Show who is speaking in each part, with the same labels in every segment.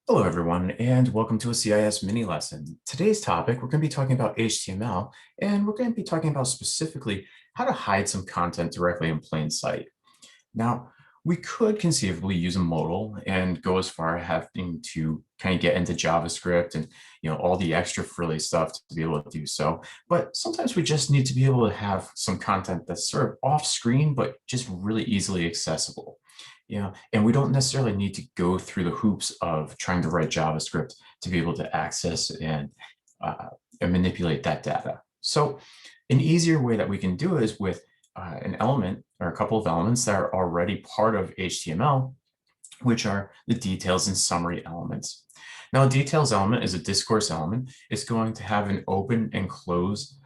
Speaker 1: Hello, everyone, and welcome to a CIS mini lesson. Today's topic, we're going to be talking about HTML, and we're going to be talking about specifically how to hide some content directly in plain sight. Now, we could conceivably use a modal and go as far as having to kind of get into JavaScript and all the extra frilly stuff to be able to do so. But sometimes we just need to be able to have some content that's sort of off screen, but just really easily accessible. And we don't necessarily need to go through the hoops of trying to write JavaScript to be able to access uh, and manipulate that data. So an easier way that we can do it is with an element or a couple of elements that are already part of HTML, which are the details and summary elements. Now, a details element is a discourse element. It's going to have an open and close,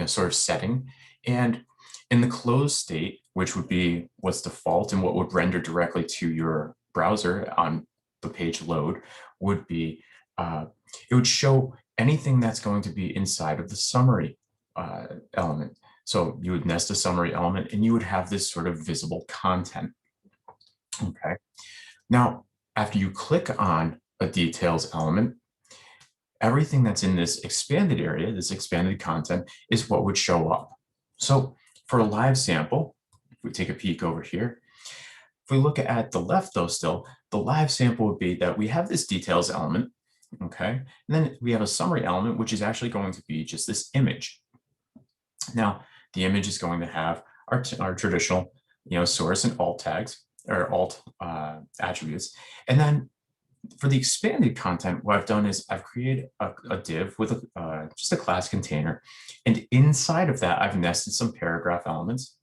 Speaker 1: sort of setting. And in the closed state, which would be what's default and what would render directly to your browser on the page load, would be it would show anything that's going to be inside of the summary element. So you would nest a summary element and you would have this sort of visible content. Okay. Now, after you click on a details element, everything that's in this expanded area, this expanded content, is what would show up. So for a live sample, if we take a peek over here, if we look at the left though still, the live sample would be that we have this details element, okay? And then we have a summary element, which is actually going to be just this image. Now, the image is going to have our traditional, source and alt tags or alt attributes. And then for the expanded content, what I've done is I've created a div with just a class container. And inside of that, I've nested some paragraph elements,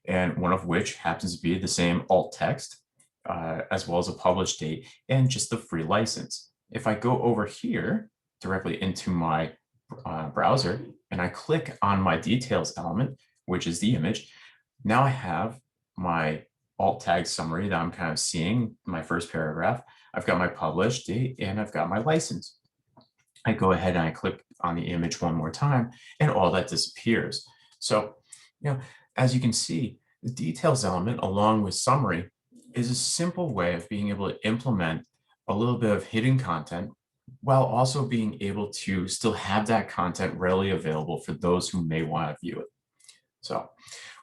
Speaker 1: and one of which happens to be the same alt text, as well as a published date and just the free license. If I go over here directly into my browser and I click on my details element, which is the image, now I have my alt tag summary that I'm kind of seeing in my first paragraph. I've got my published date and I've got my license. I go ahead and I click on the image one more time and all that disappears. So, as you can see, the details element along with summary is a simple way of being able to implement a little bit of hidden content while also being able to still have that content readily available for those who may want to view it. So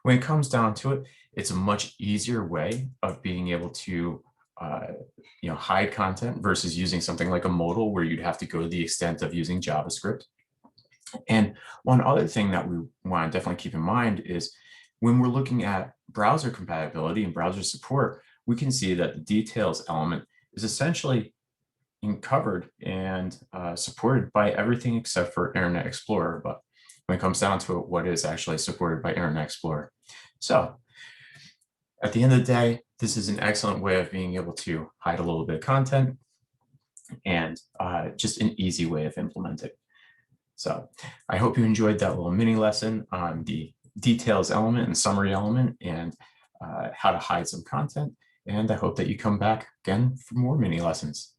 Speaker 1: when it comes down to it, it's a much easier way of being able to hide content versus using something like a modal where you'd have to go to the extent of using JavaScript. And one other thing that we want to definitely keep in mind is when we're looking at browser compatibility and browser support, we can see that the details element is essentially covered and supported by everything except for Internet Explorer. But when it comes down to it, what is actually supported by Internet Explorer? So at the end of the day, this is an excellent way of being able to hide a little bit of content and just an easy way of implementing. So I hope you enjoyed that little mini lesson on the details element and summary element and how to hide some content. And I hope that you come back again for more mini lessons.